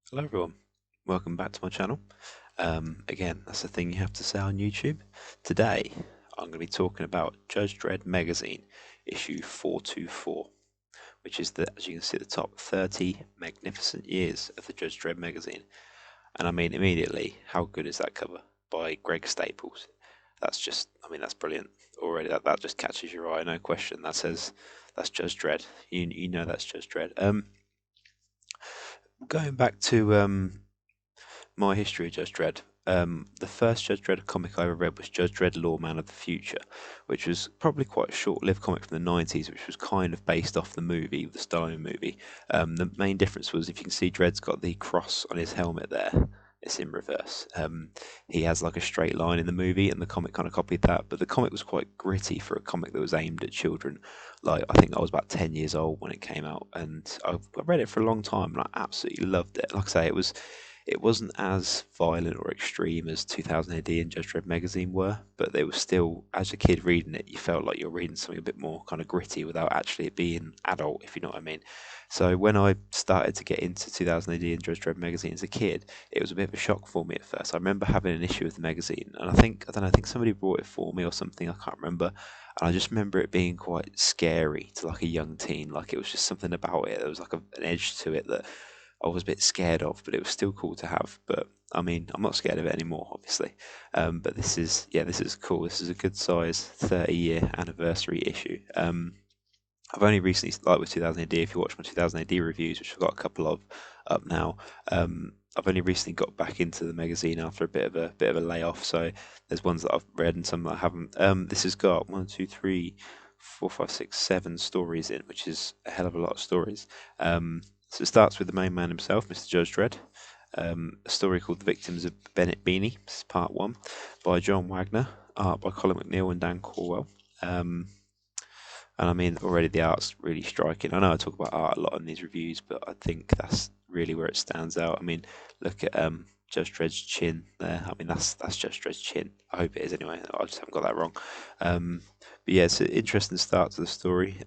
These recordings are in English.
Hello everyone, welcome back to my channel. Again, that's the thing you have to say on YouTube. Today, I'm going to be talking about Judge Dredd Megazine, issue 424, which is the, as you can see at the top, 30 magnificent years of the Judge Dredd Magazine. And I mean, immediately, how good is that cover by Greg Staples? That's just, I mean, that's brilliant already. That just catches your eye, no question. That says that's Judge Dredd. You know that's Judge Dredd. Going back to my history of Judge Dredd. The first Judge Dredd comic I ever read was Judge Dredd Lawman of the Future, which was probably quite a short-lived comic from the 90s, which was kind of based off the movie, the Stallone movie. The main difference was, if you can see, Dredd's got the cross on his helmet there. It's in reverse. He has like a straight line in the movie, and the comic kind of copied that. But the comic was quite gritty for a comic that was aimed at children. Like, I think I was about 10 years old when it came out, and I read it for a long time, and I absolutely loved it. Like I say, it wasn't as violent or extreme as 2000 AD and Judge Dredd Megazine were, but they were still, as a kid reading it, you felt like you're reading something a bit more kind of gritty without actually it being adult, if you know what I mean. So when I started to get into 2000 AD and Judge Dredd Megazine as a kid, it was a bit of a shock for me at first. I remember having an issue of the magazine, and I don't know, I think somebody brought it for me or something, I can't remember. And I just remember it being quite scary to like a young teen. Like, it was just something about it. There was like an edge to it that I was a bit scared of, but it was still cool to have. But I mean, I'm not scared of it anymore, obviously. But this is, yeah, this is cool. This is a good size 30-year anniversary issue. I've only recently, like with 2000 AD, if you watch my 2000 AD reviews, which I've got a couple of up now, I've only recently got back into the magazine after a bit of a layoff. So there's ones that I've read and some that I haven't. This has got one, two, three, four, five, six, 7 stories in, which is a hell of a lot of stories. So it starts with the main man himself, Mr. Judge Dredd. A story called The Victims of Bennett Beanie. This is part one, by John Wagner, art by Colin McNeil and Dan Corwell. And I mean, already the art's really striking. I know I talk about art a lot in these reviews, but I think that's really where it stands out. I mean, look at Judge Dredd's chin there. I mean, that's Judge Dredd's chin. I hope it is anyway. I just haven't got that wrong. But yeah, it's an interesting start to the story.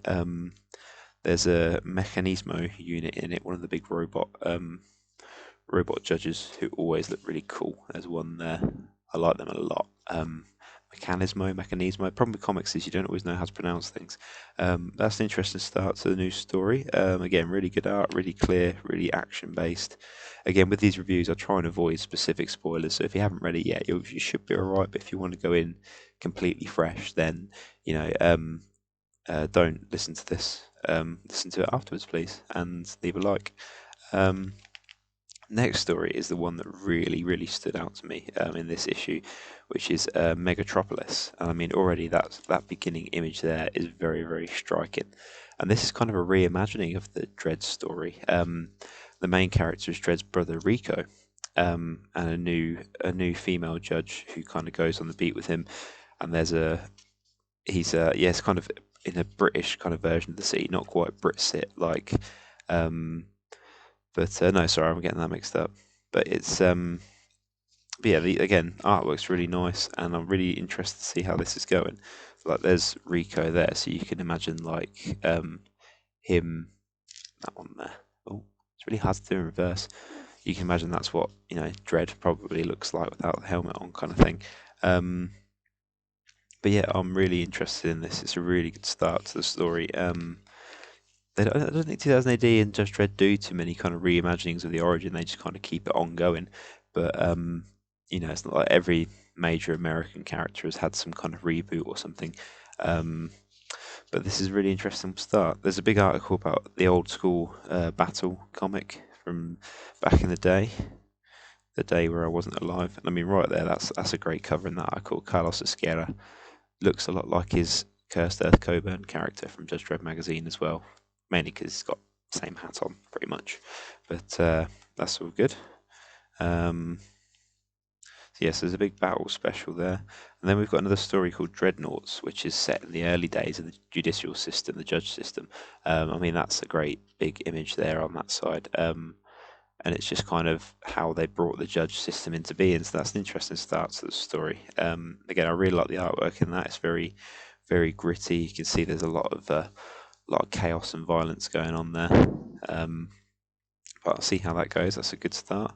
There's a Mechanismo unit in it, one of the big robot judges who always look really cool. There's one there. I like them a lot. Mechanismo. Problem with comics is you don't always know how to pronounce things. That's an interesting start to the new story. Again, really good art, really clear, really action based. Again, with these reviews, I try and avoid specific spoilers. So if you haven't read it yet, you should be alright. But if you want to go in completely fresh, then you know, don't listen to this. Listen to it afterwards, please, and leave a like. Um, Next story is the one that really, really stood out to me in this issue, which is Megatropolis. And I mean, already that beginning image there is very, very striking. And this is kind of a reimagining of the Dredd story. The main character is Dredd's brother Rico, and a new female judge who kind of goes on the beat with him. And he's yes, kind of in a British kind of version of the city, not quite Britsit like. But no, sorry, I'm getting that mixed up. But it's but yeah, again, artwork's really nice, and I'm really interested to see how this is going. Like, there's Rico there, so you can imagine like him, that one there. Oh, it's really hard to do in reverse. You can imagine that's what, you know, Dredd probably looks like without the helmet on, kind of thing. But yeah, I'm really interested in this. It's a really good start to the story. I don't think 2000 AD and Judge Dredd do too many kind of reimaginings of the origin. They just kind of keep it ongoing. But you know, it's not like every major American character has had some kind of reboot or something. But this is a really interesting start. There's a big article about the old school battle comic from back in the day where I wasn't alive. And I mean, right there, that's a great cover in that article. Carlos Esquerra looks a lot like his Cursed Earth Coburn character from Judge Dredd magazine as well, mainly because he's got the same hat on, pretty much. But that's all good. So yes, there's a big battle special there. And then we've got another story called Dreadnoughts, which is set in the early days of the judicial system, the judge system. I mean, that's a great big image there on that side. And it's just kind of how they brought the judge system into being. So that's an interesting start to the story. Again, I really like the artwork in that. It's very, very gritty. You can see there's a lot of chaos and violence going on there. but I'll see how that goes. That's a good start.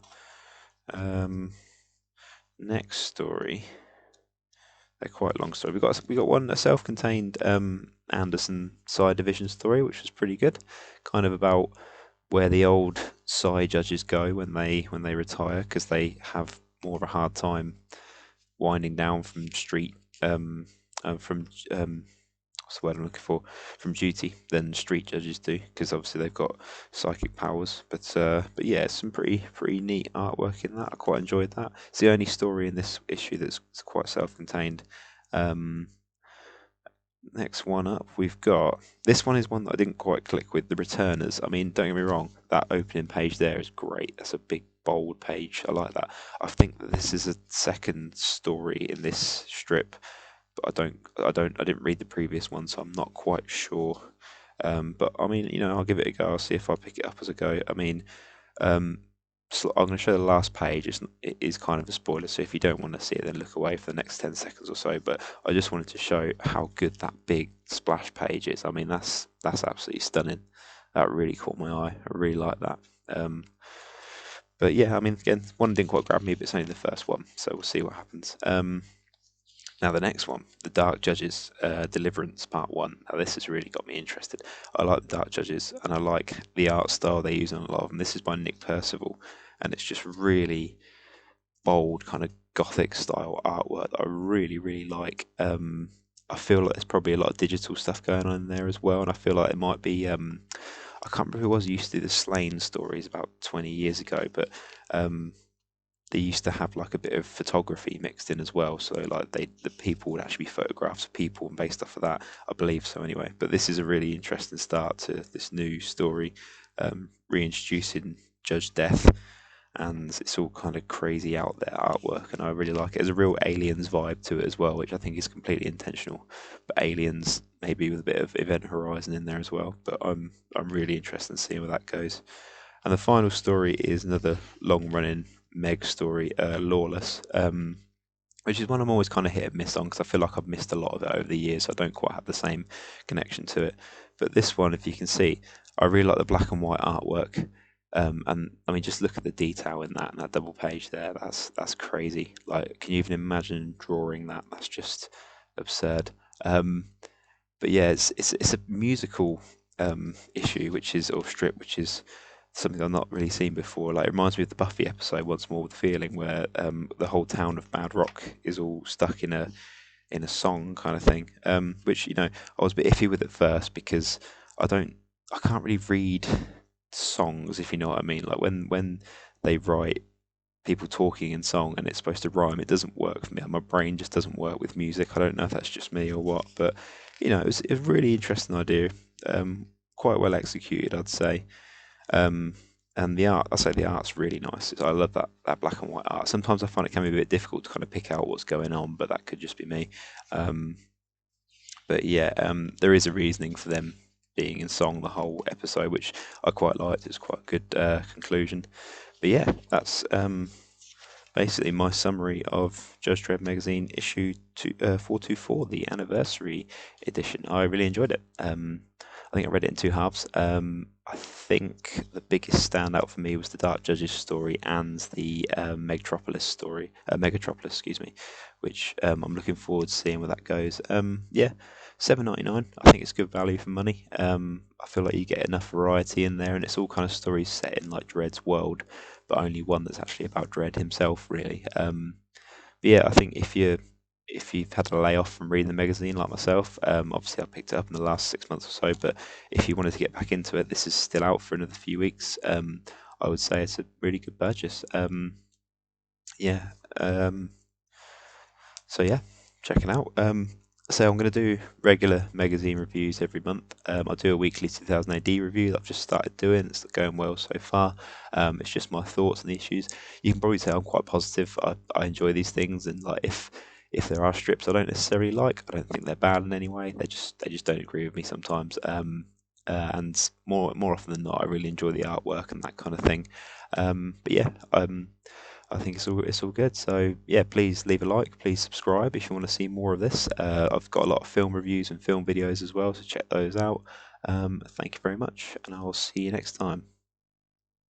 Next story. They're quite long story. We got one, a self-contained Anderson side division story, which was pretty good. Kind of about where the old side judges go when they retire, because they have more of a hard time winding down from street from what's the word I'm looking for, from duty than street judges do, because obviously they've got psychic powers. But yeah, some pretty neat artwork in that. I quite enjoyed that. It's the only story in this issue that's quite self-contained. Um, Next one up, we've got, this one is one that I didn't quite click with, the Returners. I mean, don't get me wrong, that opening page there is great. That's a big bold page. I like that. I think that this is a second story in this strip, but I didn't read the previous one, so I'm not quite sure. But I mean, I'll give it a go. I'll see if I pick it up as I go. I mean, um, I'm going to show the last page. It is kind of a spoiler, so if you don't want to see it, then look away for the next 10 seconds or so. But I just wanted to show how good that big splash page is. I mean, that's absolutely stunning. That really caught my eye. I really like that. But yeah, I mean, again, one didn't quite grab me, but it's only the first one, so we'll see what happens. Now the next one, the Dark Judges Deliverance Part 1. Now this has really got me interested. I like the Dark Judges, and I like the art style they use on a lot of them. This is by Nick Percival, and it's just really bold, kind of gothic style artwork that I really, really like. I feel like there's probably a lot of digital stuff going on in there as well, and I feel like it might be, I can't remember who it was who used to do the Slain stories about 20 years ago, but they used to have like a bit of photography mixed in as well. So like the people would actually be photographs of people and based off of that, I believe so anyway. But this is a really interesting start to this new story, reintroducing Judge Death, and it's all kind of crazy out there artwork, and I really like it. There's a real Aliens vibe to it as well, which I think is completely intentional. But Aliens maybe with a bit of Event Horizon in there as well. But I'm really interested in seeing where that goes. And the final story is another long running Meg story, Lawless, which is one I'm always kind of hit and miss on, because I feel like I've missed a lot of it over the years. So I don't quite have the same connection to it. But this one, if you can see, I really like the black and white artwork. And I mean, just look at the detail in that double page there. That's crazy. Like, can you even imagine drawing that? That's just absurd. But yeah, it's a musical issue, or strip, which is something I've not really seen before. Like, it reminds me of the Buffy episode Once More with Feeling, where the whole town of Bad Rock is all stuck in a song kind of thing. Which I was a bit iffy with at first, because I can't really read songs, if you know what I mean. Like when they write people talking in song and it's supposed to rhyme, it doesn't work for me. My brain just doesn't work with music. I don't know if that's just me or what, but it was a really interesting idea. Quite well executed, I'd say. And the art, I say the art's really nice. I love that black and white art. Sometimes I find it can be a bit difficult to kind of pick out what's going on, but that could just be me. But yeah, there is a reasoning for them being in song the whole episode, which I quite liked. It's quite a good conclusion. But yeah, that's basically my summary of Judge Dredd Megazine issue 424, the anniversary edition. I really enjoyed it. I think I read it in two halves. I think the biggest standout for me was the Dark Judges story and the Megatropolis, excuse me, which I'm looking forward to seeing where that goes. Yeah, $7.99. I think it's good value for money. I feel like you get enough variety in there, and it's all kind of stories set in like Dredd's world, but only one that's actually about Dredd himself, really. But yeah, I think if you've had a layoff from reading the magazine like myself, obviously I picked it up in the last 6 months or so, but if you wanted to get back into it, this is still out for another few weeks. I would say it's a really good purchase. Yeah. So yeah, check it out. So I'm going to do regular magazine reviews every month. I'll do a weekly 2000 AD review that I've just started doing. It's going well so far. It's just my thoughts on the issues. You can probably tell I'm quite positive. I enjoy these things, and like if there are strips I don't necessarily like, I don't think they're bad in any way. They just don't agree with me sometimes. And more often than not, I really enjoy the artwork and that kind of thing. But yeah, I think it's all good. So yeah, please leave a like, please subscribe if you want to see more of this. I've got a lot of film reviews and film videos as well, so check those out. Thank you very much, and I'll see you next time.